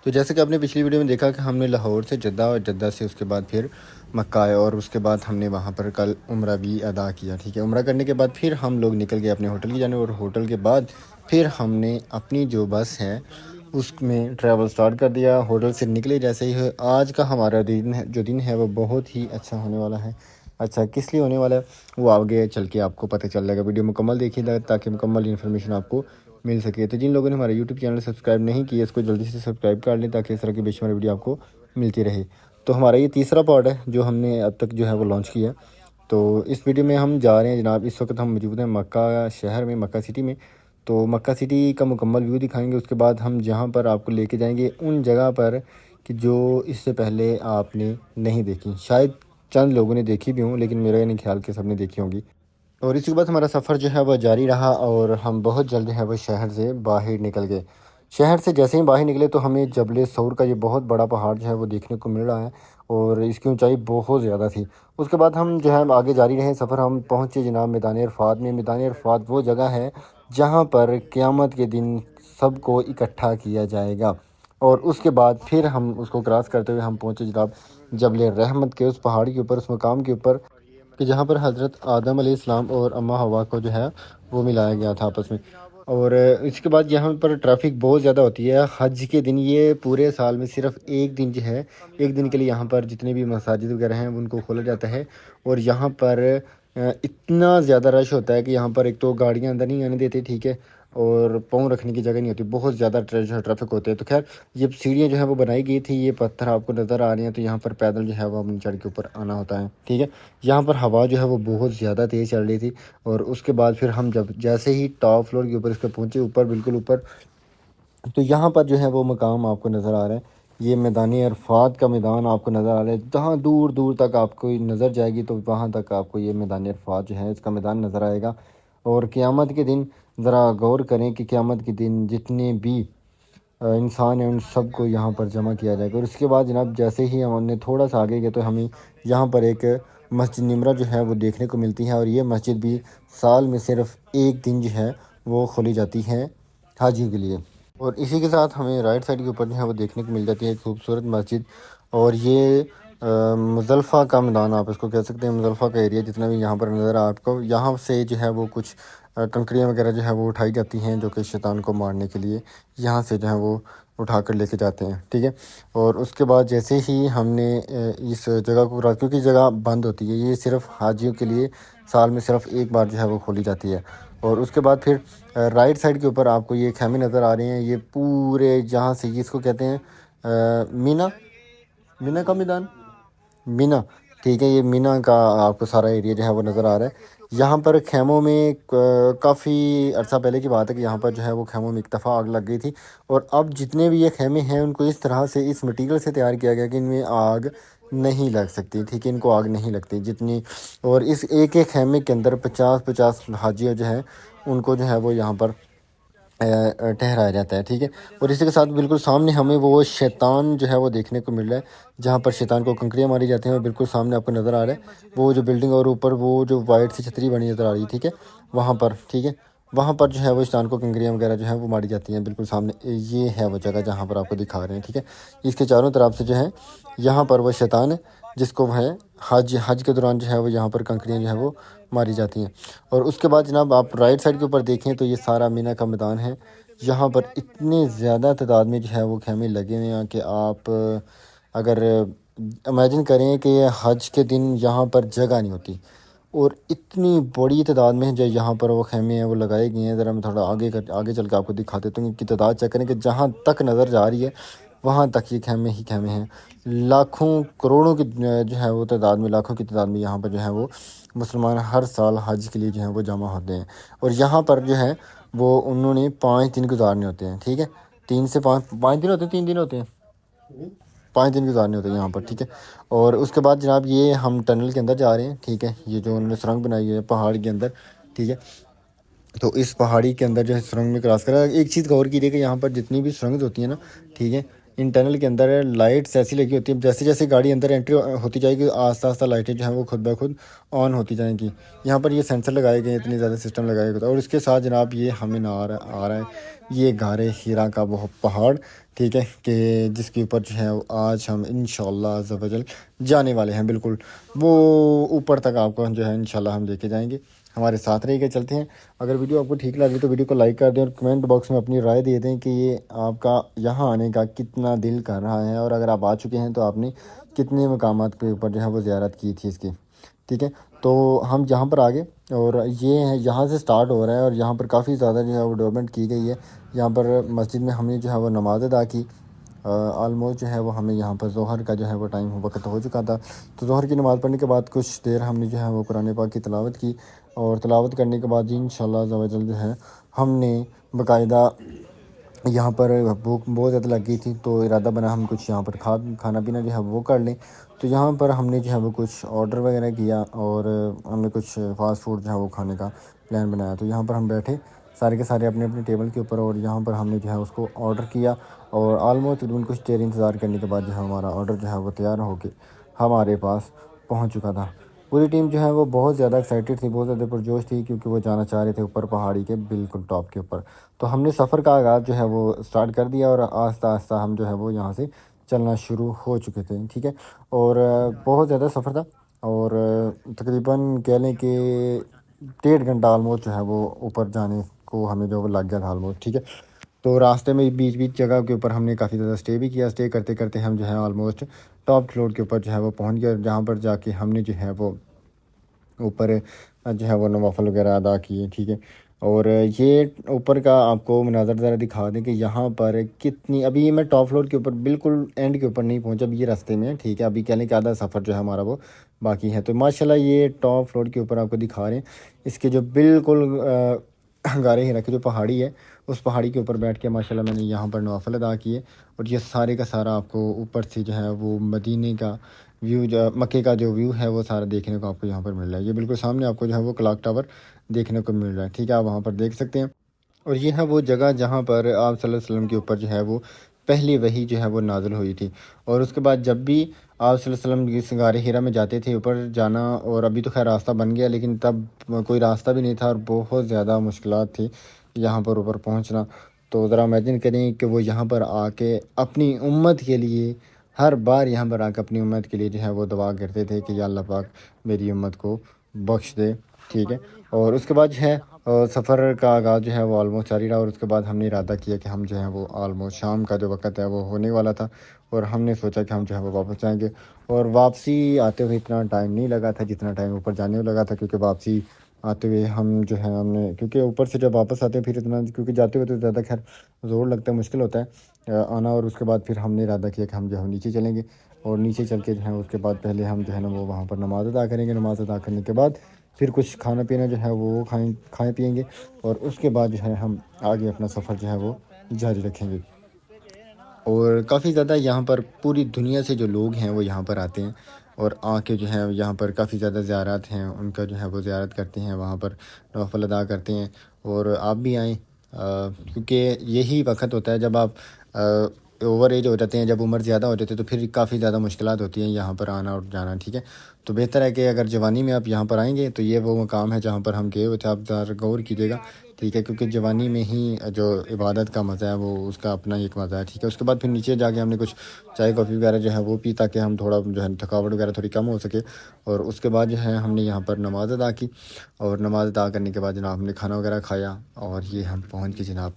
تو جیسے کہ آپ نے پچھلی ویڈیو میں دیکھا کہ ہم نے لاہور سے جدہ اور جدہ سے اس کے بعد پھر مکہ آئے، اور اس کے بعد ہم نے وہاں پر کل عمرہ بھی ادا کیا، ٹھیک ہے۔ عمرہ کرنے کے بعد پھر ہم لوگ نکل گئے اپنے ہوٹل کی جانب، اور ہوٹل کے بعد پھر ہم نے اپنی جو بس ہے اس میں ٹریول سٹارٹ کر دیا۔ ہوٹل سے نکلے جیسے ہی آج کا ہمارا دن ہے وہ بہت ہی اچھا ہونے والا ہے۔ اچھا کس لیے ہونے والا ہے وہ آگے چل کے آپ کو پتہ چل جائے گا، ویڈیو مکمل دیکھیے گا تاکہ مکمل انفارمیشن آپ کو مل سکے۔ تو جن لوگوں نے ہمارا یوٹیوب چینل سبسکرائب نہیں کیا اس کو جلدی سے سبسکرائب کر لیں تاکہ اس طرح کی بے شمار ویڈیو آپ کو ملتی رہے۔ تو ہمارا یہ تیسرا پارٹ ہے جو ہم نے اب تک جو ہے وہ لانچ کیا۔ تو اس ویڈیو میں ہم جا رہے ہیں جناب، اس وقت ہم موجود ہیں مکہ شہر میں، مکہ سٹی میں۔ تو مکہ سٹی کا مکمل ویو دکھائیں گے، اس کے بعد ہم جہاں پر آپ کو لے کے جائیں گے ان جگہ پر کہ جو اس سے پہلے آپ نے نہیں دیکھی، شاید چند لوگوں نے دیکھی بھی ہوں لیکن میرا نہیں خیال کہ سب نے دیکھی ہوں گی۔ اور اسی کے بعد ہمارا سفر جو ہے وہ جاری رہا اور ہم بہت جلد ہے وہ شہر سے باہر نکل گئے۔ شہر سے جیسے ہی باہر نکلے تو ہمیں جبل ثور کا یہ بہت بڑا پہاڑ جو ہے وہ دیکھنے کو مل رہا ہے، اور اس کی اونچائی بہت زیادہ تھی۔ اس کے بعد ہم جو ہے آگے جاری رہے سفر، ہم پہنچے جناب میدان عرفات میں۔ میدان عرفات وہ جگہ ہے جہاں پر قیامت کے دن سب کو اکٹھا کیا جائے گا، اور اس کے بعد پھر ہم اس کو کراس کرتے ہوئے ہم پہنچے جناب جبل رحمت کے اس پہاڑ کے اوپر، اس مقام کے اوپر کہ جہاں پر حضرت آدم علیہ السلام اور اماں حوا کو جو ہے وہ ملایا گیا تھا آپس میں۔ اور اس کے بعد یہاں پر ٹریفک بہت زیادہ ہوتی ہے حج کے دن، یہ پورے سال میں صرف ایک دن جو ہے، ایک دن کے لیے یہاں پر جتنے بھی مساجد وغیرہ ہیں ان کو کھولا جاتا ہے، اور یہاں پر اتنا زیادہ رش ہوتا ہے کہ یہاں پر ایک تو گاڑیاں اندر نہیں آنے دیتے، ٹھیک ہے، اور پاؤں رکھنے کی جگہ نہیں ہوتی، بہت زیادہ ٹریفک ہوتے ہیں۔ تو خیر یہ سیڑھیاں جو ہے وہ بنائی گئی تھی، یہ پتھر آپ کو نظر آ رہے ہیں، تو یہاں پر پیدل جو ہے وہ اپنی چڑھ کے اوپر آنا ہوتا ہے، ٹھیک ہے۔ یہاں پر ہوا جو ہے وہ بہت زیادہ تیز چل رہی تھی، اور اس کے بعد پھر ہم جب جیسے ہی ٹاپ فلور کے اوپر اس پہ پہنچے، اوپر بالکل اوپر، تو یہاں پر جو ہے وہ مقام آپ کو نظر آ رہا ہے، یہ میدان عرفات کا میدان آپ کو نظر آ رہا ہے۔ جہاں دور دور تک آپ کو نظر جائے گی تو وہاں تک آپ کو یہ میدان عرفات جو ہے اس کا میدان نظر آئے گا۔ اور قیامت کے دن ذرا غور کریں کہ قیامت کے دن جتنے بھی انسان ہیں ان سب کو یہاں پر جمع کیا جائے گا۔ اور اس کے بعد جناب جیسے ہی ہم نے تھوڑا سا آگے گئے تو ہمیں یہاں پر ایک مسجد نمرہ جو ہے وہ دیکھنے کو ملتی ہے، اور یہ مسجد بھی سال میں صرف ایک دن جو ہے وہ کھولی جاتی ہے حاجیوں کے لیے۔ اور اسی کے ساتھ ہمیں رائٹ سائڈ کے اوپر جو ہے وہ دیکھنے کو مل جاتی ہے ایک خوبصورت مسجد، اور یہ مزدلفہ کا میدان آپ اس کو کہہ سکتے ہیں، مزدلفہ کا ایریا جتنا بھی یہاں پر نظر آ آپ کو، یہاں سے جو ہے وہ کچھ کنکریاں وغیرہ جو ہے وہ اٹھائی جاتی ہیں جو کہ شیطان کو مارنے کے لیے یہاں سے جو ہے وہ اٹھا کر لے کے جاتے ہیں، ٹھیک ہے۔ اور اس کے بعد جیسے ہی ہم نے اس جگہ کو کیونکہ جگہ بند ہوتی ہے، یہ صرف حاجیوں کے لیے سال میں صرف ایک بار جو ہے وہ کھولی جاتی ہے۔ اور اس کے بعد پھر رائٹ سائڈ کے اوپر آپ کو یہ خیمے نظر آ رہے ہیں، یہ پورے جہاں سے اس کو کہتے ہیں مینا کا میدان، مینا، ٹھیک ہے، یہ مینا کا آپ کو سارا ایریا جو ہے وہ نظر آ رہا ہے۔ یہاں پر خیموں میں کافی عرصہ پہلے کی بات ہے کہ یہاں پر جو ہے وہ خیموں میں ایک دفعہ آگ لگ گئی تھی، اور اب جتنے بھی یہ خیمے ہیں ان کو اس طرح سے اس مٹیریل سے تیار کیا گیا کہ ان میں آگ نہیں لگ سکتی، ٹھیک ہے، ان کو آگ نہیں لگتی جتنی، اور اس ایک ایک خیمے کے اندر 50 حاجی جو ہیں ان کو جو ہے وہ یہاں پر ٹھہرایا جاتا ہے، ٹھیک ہے۔ اور اسی کے ساتھ بالکل سامنے ہمیں وہ شیطان جو ہے وہ دیکھنے کو مل رہا ہے، جہاں پر شیطان کو کنکریاں ماری جاتی ہیں، اور بالکل سامنے آپ کو نظر آ رہا ہے وہ جو بلڈنگ، اور اوپر وہ جو وائٹ سی چھتری بنی نظر آ رہی ہے، ٹھیک ہے، وہاں پر، ٹھیک ہے، وہاں پر جو ہے وہ شیطان کو کنکریاں وغیرہ جو ہے وہ ماری جاتی ہیں، بالکل سامنے یہ ہے وہ جگہ جہاں پر آپ کو دکھا رہے ہیں، ٹھیک ہے۔ اس کے چاروں طرف سے جو ہے یہاں پر وہ شیطان ہے جس کو ہے حج کے دوران جو ہے وہ یہاں پر کنکریاں جو ہے وہ ماری جاتی ہیں۔ اور اس کے بعد جناب آپ رائٹ سائڈ کے اوپر دیکھیں تو یہ سارا مینا کا میدان ہے، یہاں پر اتنے زیادہ تعداد میں جو ہے وہ خیمے لگے ہوئے ہیں کہ آپ اگر امیجن کریں کہ حج کے دن یہاں پر جگہ نہیں ہوتی، اور اتنی بڑی تعداد میں جو یہاں پر وہ خیمے ہیں وہ لگائے گئے ہیں۔ ذرا میں تھوڑا آگے چل کے آپ کو دکھا دیتا ہوں، ان کی تعداد چیک کریں کہ جہاں تک نظر جا رہی ہے وہاں تک یہ خیمے ہی خیمے ہیں، لاکھوں کروڑوں کی جو ہے وہ تعداد میں، لاکھوں کی تعداد میں یہاں پر جو ہے وہ مسلمان ہر سال حج کے لیے جو ہے وہ جمع ہوتے ہیں۔ اور یہاں پر جو ہے وہ انہوں نے 5 دن گزارنے ہوتے ہیں، ٹھیک ہے، 3 سے 5 دن ہوتے ہیں، 3 دن ہوتے ہیں، 5 دن گزارنے ہوتے ہیں یہاں پر، ٹھیک ہے۔ اور اس کے بعد جناب یہ ہم ٹنل کے اندر جا رہے ہیں، ٹھیک ہے، یہ جو انہوں نے سرنگ بنائی ہے پہاڑ کے اندر، ٹھیک ہے، تو اس پہاڑی کے اندر جو ہے سرنگ میں کراس کرا۔ ایک چیز غور کیجیے کہ یہاں پر جتنی بھی سرنگز ہوتی ہیں نا، ٹھیک ہے، ان ٹنل کے اندر لائٹس ایسی لگی ہوتی ہیں، جیسے جیسے گاڑی اندر انٹری ہوتی جائے گی آہستہ آہستہ لائٹیں جو ہیں وہ خود بخود آن ہوتی جائیں گی۔ یہاں پر یہ سینسر لگائے گئے ہیں، اتنے زیادہ سسٹم لگائے گئے، اور اس کے ساتھ جناب یہ ہمیں نہ آ رہا ہے یہ غار ہیرا کا وہ پہاڑ، ٹھیک ہے، کہ جس کے اوپر جو ہے آج ہم انشاءاللہ عز و جل جانے والے ہیں۔ بالکل وہ اوپر تک آپ کو جو ہے انشاءاللہ ہم لے کے جائیں گے، ہمارے ساتھ رہ کے چلتے ہیں۔ اگر ویڈیو آپ کو ٹھیک لگے تو ویڈیو کو لائک کر دیں اور کمنٹ باکس میں اپنی رائے دے دیں کہ یہ آپ کا یہاں آنے کا کتنا دل کر رہا ہے، اور اگر آپ آ چکے ہیں تو آپ نے کتنے مقامات کے اوپر جو ہے وہ زیارت کی تھی اس کی، ٹھیک ہے۔ تو ہم یہاں پر آگے، اور یہ ہے یہاں سے سٹارٹ ہو رہا ہے، اور یہاں پر کافی زیادہ جو ہے وہ ڈیولپمنٹ کی گئی ہے۔ یہاں پر مسجد میں ہم نے جو ہے وہ نماز ادا کی، آلموسٹ جو ہے وہ ہمیں یہاں پر ظہر کا جو ہے وہ ٹائم وقت ہو چکا تھا۔ تو ظہر کی نماز پڑھنے کے بعد کچھ دیر ہم نے جو ہے وہ قرآن پاک کی تلاوت کی، اور تلاوت کرنے کے بعد انشاءاللہ عز و جل جو ہے ہم نے باقاعدہ یہاں پر بھوک بہت زیادہ لگ گئی تھی، تو ارادہ بنا ہم کچھ یہاں پر کھانا پینا جو ہے وہ کر لیں۔ تو یہاں پر ہم نے جو ہے وہ کچھ آرڈر وغیرہ کیا، اور ہم نے کچھ فاسٹ فوڈ جو ہے وہ کھانے کا پلان بنایا۔ تو یہاں پر ہم بیٹھے سارے کے سارے اپنے اپنے ٹیبل کے اوپر، اور یہاں پر ہم نے جو ہے اس کو آرڈر کیا، اور آلموسٹ تقریباً کچھ دیر انتظار کرنے کے بعد جو ہے ہمارا آرڈر جو ہے وہ تیار ہو کے ہمارے پاس پہنچ چکا تھا۔ پوری ٹیم جو ہے وہ بہت زیادہ ایکسائٹیڈ تھی، بہت زیادہ پرجوش تھی، کیونکہ وہ جانا چاہ رہے تھے اوپر پہاڑی کے بالکل ٹاپ کے اوپر۔ تو ہم نے سفر کا آغاز جو ہے وہ سٹارٹ کر دیا، اور آہستہ آہستہ ہم جو ہے وہ یہاں سے چلنا شروع ہو چکے تھے، ٹھیک ہے۔ اور بہت زیادہ سفر تھا، اور تقریباً کہہ لیں کہ 1.5 گھنٹہ آلموسٹ جو ہے وہ اوپر جانے کو ہمیں جو وہ لگ گیا تھا آلموسٹ، ٹھیک ہے۔ تو راستے میں بیچ بیچ جگہ کے اوپر ہم نے کافی زیادہ اسٹے بھی کیا، اسٹے کرتے کرتے ہم جو ہے آلموسٹ ٹاپ فلور کے اوپر جو ہے وہ پہنچ گیا، جہاں پر جا کے ہم نے جو ہے وہ اوپر جو ہے وہ نوافل وغیرہ ادا کیے، ٹھیک ہے۔ اور یہ اوپر کا آپ کو مناظر ذرا دکھا دیں کہ یہاں پر کتنی، ابھی میں ٹاپ فلور کے اوپر بالکل اینڈ کے اوپر نہیں پہنچا، ابھی یہ راستے میں ہے، ٹھیک ہے۔ ابھی کہہ لیں کہ آدھا سفر جو ہے ہمارا وہ باقی ہے۔ تو ماشاءاللہ یہ ٹاپ فلور کے اوپر آپ کو دکھا رہے ہیں، اس کے جو بالکل غار ہیرا کی جو پہاڑی ہے، اس پہاڑی کے اوپر بیٹھ کے ماشاءاللہ میں نے یہاں پر نوافل ادا کیے، اور یہ سارے کا سارا آپ کو اوپر سے جو ہے وہ مدینے کا ویو، جو مکے کا جو ویو ہے وہ سارا دیکھنے کو آپ کو یہاں پر مل رہا ہے۔ یہ بالکل سامنے آپ کو جو ہے وہ کلاک ٹاور دیکھنے کو مل رہا ہے، ٹھیک ہے، آپ وہاں پر دیکھ سکتے ہیں۔ اور یہ ہے وہ جگہ جہاں پر آپ صلی اللہ علیہ وسلم کے اوپر جو ہے وہ پہلی وحی جو ہے وہ نازل ہوئی تھی، اور اس کے بعد جب بھی آپ صلی اللہ علیہ وسلم اس غار ہیرا میں جاتے تھے اوپر جانا، اور ابھی تو خیر راستہ بن گیا، لیکن تب کوئی راستہ بھی نہیں تھا، اور بہت زیادہ مشکلات تھی یہاں پر اوپر پہنچنا۔ تو ذرا امیجن کریں کہ وہ یہاں پر آ کے اپنی امت کے لیے ہر بار یہاں پر آ کے اپنی امت کے لیے جو ہے وہ دعا کرتے تھے کہ یا اللہ پاک میری امت کو بخش دے، ٹھیک ہے۔ اور اس کے بعد جو ہے سفر کا آغاز جو ہے وہ آلموسٹ جاری رہا، اور اس کے بعد ہم نے ارادہ کیا کہ ہم جو ہے وہ آلموسٹ شام کا جو وقت ہے وہ ہونے والا تھا، اور ہم نے سوچا کہ ہم جو ہے وہ واپس جائیں گے۔ اور واپسی آتے ہوئے اتنا ٹائم نہیں لگا تھا جتنا ٹائم اوپر جانے میں لگا تھا، کیونکہ واپسی آتے ہوئے ہم جو ہے ہم نے، کیونکہ اوپر سے جب واپس آتے ہیں پھر اتنا، کیونکہ جاتے ہوئے تو زیادہ خیر زور لگتا ہے، مشکل ہوتا ہے آنا، اور اس کے بعد پھر ہم نے ارادہ کیا کہ ہم جو ہے نیچے چلیں گے، اور نیچے چل کے جو ہے اس کے بعد پہلے ہم جو ہے نا وہ وہاں پر نماز ادا کریں گے، نماز ادا کرنے کے بعد پھر کچھ کھانا پینا جو ہے وہ کھائیں پئیں گے، اور اس کے بعد جو ہے ہم آگے اپنا سفر جو ہے وہ جاری رکھیں گے۔ اور کافی زیادہ یہاں پر پوری دنیا سے جو لوگ ہیں وہ یہاں پر آتے ہیں، اور آ کے جو ہے یہاں پر کافی زیادہ زیارات ہیں ان کا جو ہے وہ زیارت کرتے ہیں، وہاں پر نوافل ادا کرتے ہیں۔ اور آپ بھی آئیں، کیونکہ یہی وقت ہوتا ہے جب آپ اوور ایج ہو جاتے ہیں، جب عمر زیادہ ہو جاتی ہے تو پھر کافی زیادہ مشکلات ہوتی ہیں یہاں پر آنا اور جانا، ٹھیک ہے۔ تو بہتر ہے کہ اگر جوانی میں آپ یہاں پر آئیں گے تو یہ وہ مقام ہے جہاں پر ہم گئے ہوئے تھے، آپ ذرا غور کیجیے گا، ٹھیک ہے، کیونکہ جوانی میں ہی جو عبادت کا مزہ ہے وہ اس کا اپنا ایک مزہ ہے، ٹھیک ہے۔ اس کے بعد پھر نیچے جا کے ہم نے کچھ چائے کافی وغیرہ جو ہے وہ پی، تاکہ ہم تھوڑا جو ہے تھکاوٹ وغیرہ تھوڑی کم ہو سکے۔ اور اس کے بعد جو ہے ہم نے یہاں پر نماز ادا کی، اور نماز ادا کرنے کے بعد جناب ہم نے کھانا وغیرہ کھایا، اور یہ ہم پہنچ کے جناب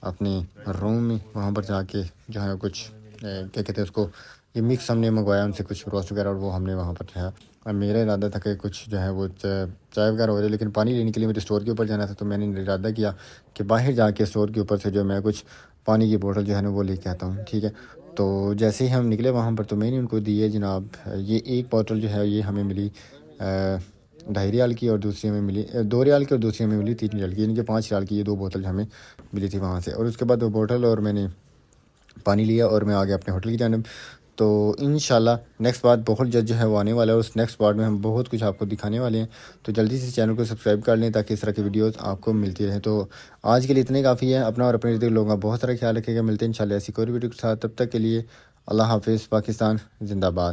اپنے روم میں، وہاں پر جا کے جو ہے کچھ کیا کہتے ہیں اس کو، یہ مکس ہم نے منگوایا ان سے کچھ روسٹ وغیرہ، اور وہ ہم نے وہاں پر جو ہے، میرا ارادہ تھا کہ کچھ جو ہے وہ چائے وغیرہ ہو جائے، لیکن پانی لینے کے لیے مجھے اسٹور کے اوپر جانا تھا، تو میں نے ارادہ کیا کہ باہر جا کے اسٹور کے اوپر سے جو میں کچھ پانی کی بوتل جو ہے نا وہ لے کے آتا ہوں، ٹھیک ہے۔ تو جیسے ہی ہم نکلے وہاں پر تو میں نے ان کو دی ہے جناب، یہ ایک بوتل جو ہے یہ ہمیں ملی 2.5 ریال کی، اور دوسری ہمیں ملی 2 ریال کی، اور دوسری ہمیں ملی 3 ریال کی، یعنی کہ 5 ریال کی یہ 2 بوتل ہمیں ملی تھی وہاں سے۔ اور اس کے بعد وہ بوتل اور میں نے پانی لیا، اور میں آ گیا اپنے ہوٹل کی جانب۔ تو انشاءاللہ نیکسٹ پارٹ بہت جلد جو ہے وہ آنے والا ہے. اس نیکسٹ پارٹ میں ہم بہت کچھ آپ کو دکھانے والے ہیں. تو جلدی سے چینل کو سبسکرائب کر لیں تاکہ اس طرح کی ویڈیوز آپ کو ملتی رہیں. تو آج کے لیے اتنے کافی ہے. اپنا اور اپنے ارد گرد لوگوں کا بہت سارا خیال رکھے گا. ملتے ہیں انشاءاللہ ایسی کوئی ویڈیو کے ساتھ. تب تک کے لیے اللہ حافظ. پاکستان زندہ باد.